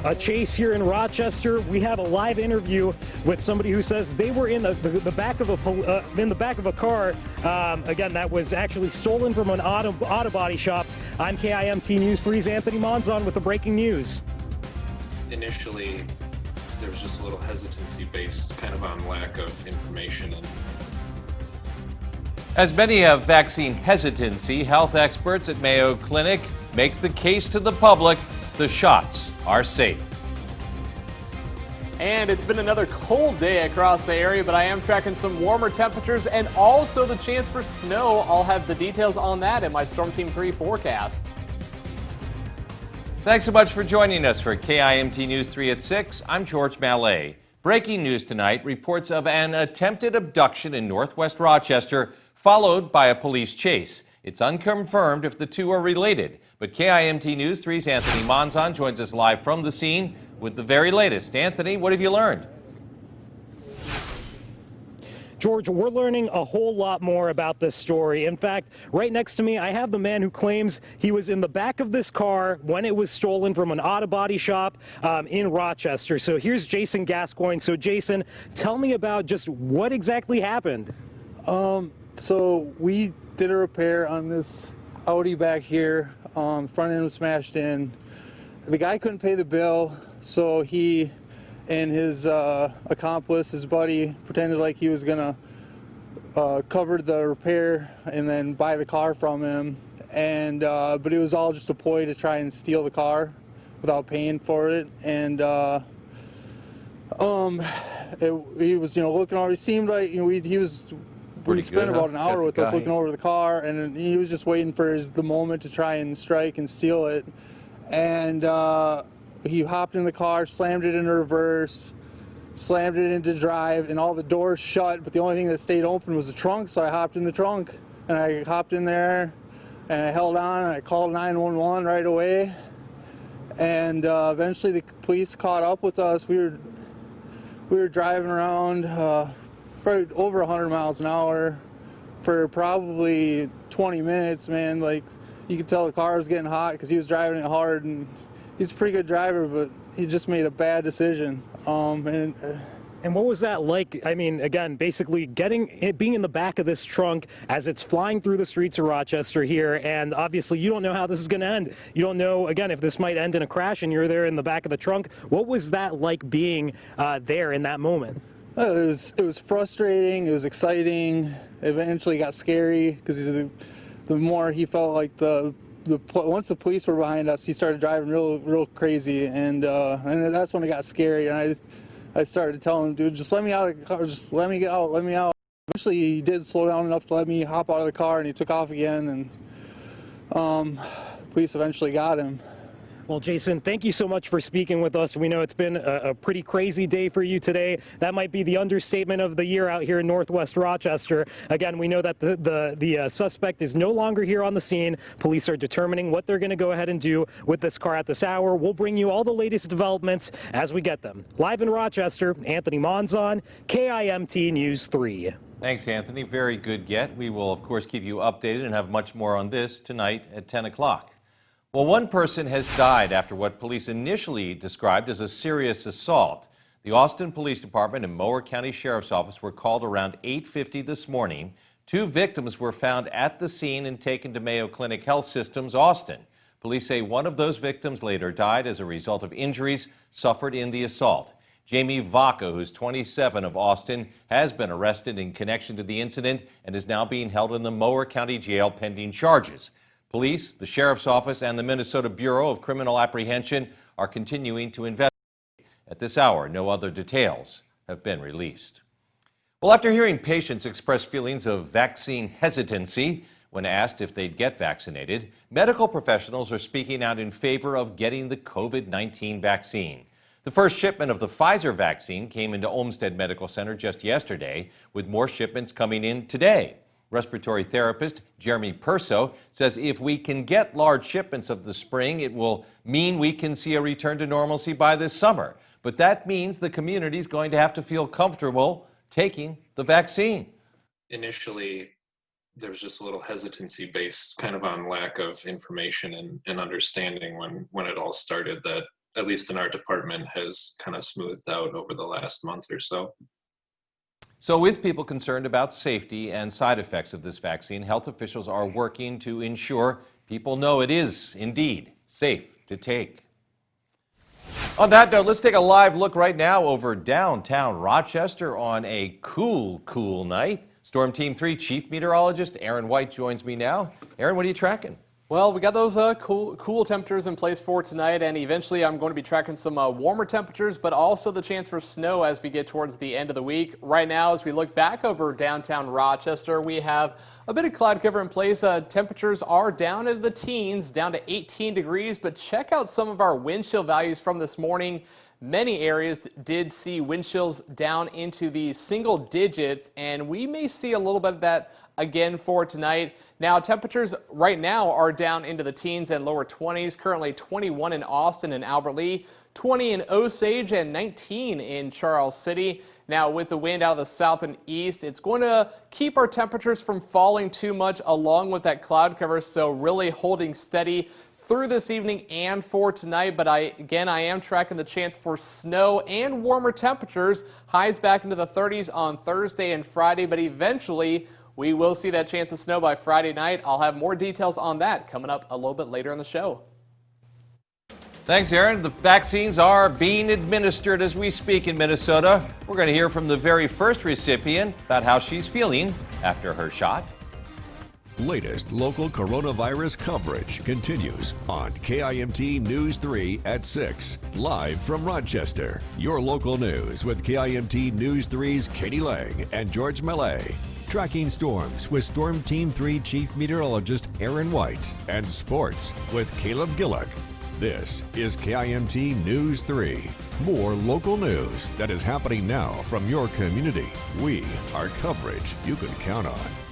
a chase here in Rochester. We have a live interview with somebody who says they were in the back of a car. Again, that was actually stolen from an auto body shop. I'm KIMT News 3's Anthony Monzon with the breaking news. Initially, there was just a little hesitancy based kind of on lack of information. As many have vaccine hesitancy, health experts at Mayo Clinic make the case to the public the shots are safe. And it's been another cold day across the area, but I am tracking some warmer temperatures and also the chance for snow. I'll have the details on that in my Storm Team 3 forecast. Thanks so much for joining us for KIMT News 3 at 6. I'm George Mallet. Breaking news tonight, reports of an attempted abduction in northwest Rochester, followed by a police chase. It's unconfirmed if the two are related, but KIMT News 3's Anthony Monzon joins us live from the scene with the very latest. Anthony, what have you learned? George, we're learning a whole lot more about this story. In fact, right next to me, I have the man who claims he was in the back of this car when it was stolen from an auto body shop in Rochester. So here's Jason Gascoigne. So Jason, tell me about just what exactly happened. So we did a repair on this Audi back here. Front end was smashed in. The guy couldn't pay the bill, so he and his accomplice, his buddy, pretended like he was gonna cover the repair and then buy the car from him. And but it was all just a ploy to try and steal the car without paying for it. And he was, looking over. It seemed like he spent about an hour with us looking over the car, and he was just waiting for the moment to try and strike and steal it. And he hopped in the car, slammed it into reverse, slammed it into drive, and all the doors shut, but the only thing that stayed open was the trunk, so I hopped in the trunk. And I hopped in there, and I held on, and I called 911 right away. And eventually the police caught up with us. We were driving around probably over 100 miles an hour for probably 20 minutes, man. Like, you could tell the car was getting hot because he was driving it hard, and he's a pretty good driver, but he just made a bad decision. And what was that like? I mean, again, basically being in the back of this trunk as it's flying through the streets of Rochester here, and obviously you don't know how this is going to end. You don't know, again, if this might end in a crash and you're there in the back of the trunk. What was that like being there in that moment? It was frustrating. It was exciting. It eventually got scary because the more he felt like once the police were behind us, he started driving real crazy, and that's when it got scary. And I started telling him, dude, just let me out of the car, just let me get out, let me out. Eventually, he did slow down enough to let me hop out of the car, and he took off again, and police eventually got him. Well, Jason, thank you so much for speaking with us. We know it's been a pretty crazy day for you today. That might be the understatement of the year out here in northwest Rochester. Again, we know that the suspect is no longer here on the scene. Police are determining what they're going to go ahead and do with this car at this hour. We'll bring you all the latest developments as we get them. Live in Rochester, Anthony Monzon, KIMT News 3. Thanks, Anthony. Very good get. We will, of course, keep you updated and have much more on this tonight at 10 o'clock. Well, one person has died after what police initially described as a serious assault. The Austin Police Department and Mower County Sheriff's Office were called around 8:50 this morning. Two victims were found at the scene and taken to Mayo Clinic Health Systems, Austin. Police say one of those victims later died as a result of injuries suffered in the assault. Jamie Vaca, who's 27, of Austin, has been arrested in connection to the incident and is now being held in the Mower County Jail pending charges. Police, the Sheriff's Office, and the Minnesota Bureau of Criminal Apprehension are continuing to investigate. At this hour, no other details have been released. Well, after hearing patients express feelings of vaccine hesitancy when asked if they'd get vaccinated, medical professionals are speaking out in favor of getting the COVID-19 vaccine. The first shipment of the Pfizer vaccine came into Olmsted Medical Center just yesterday, with more shipments coming in today. Respiratory therapist Jeremy Perso says if we can get large shipments of the spring, it will mean we can see a return to normalcy by this summer. But that means the community is going to have to feel comfortable taking the vaccine. Initially, there was just a little hesitancy based kind of on lack of information and understanding when it all started, that at least in our department, has kind of smoothed out over the last month or so. So with people concerned about safety and side effects of this vaccine, health officials are working to ensure people know it is indeed safe to take. On that note, let's take a live look right now over downtown Rochester on a cool night. Storm Team 3 Chief Meteorologist Aaron White joins me now. Aaron, what are you tracking? Well, we got those cool temperatures in place for tonight, and eventually I'm going to be tracking some warmer temperatures, but also the chance for snow as we get towards the end of the week. Right now, as we look back over downtown Rochester, we have a bit of cloud cover in place. Temperatures are down into the teens, down to 18 degrees, but check out some of our wind chill values from this morning. Many areas did see wind chills down into the single digits, and we may see a little bit of that again for tonight. Now, temperatures right now are down into the teens and lower 20s. Currently 21 in Austin and Albert Lee, 20 in Osage, and 19 in Charles City. Now, with the wind out of the south and east, it's going to keep our temperatures from falling too much along with that cloud cover, so really holding steady through this evening and for tonight. But I am tracking the chance for snow and warmer temperatures. Highs back into the 30s on Thursday and Friday, but eventually we will see that chance of snow by Friday night. I'll have more details on that coming up a little bit later in the show. Thanks, Aaron. The vaccines are being administered as we speak in Minnesota. We're going to hear from the very first recipient about how she's feeling after her shot. Latest local coronavirus coverage continues on KIMT News 3 at 6. Live from Rochester. Your local news with KIMT News 3's Katie Lang and George Mallet. Tracking storms with Storm Team 3 Chief Meteorologist Aaron White. And sports with Caleb Gillick. This is KIMT News 3. More local news that is happening now from your community. We are coverage you can count on.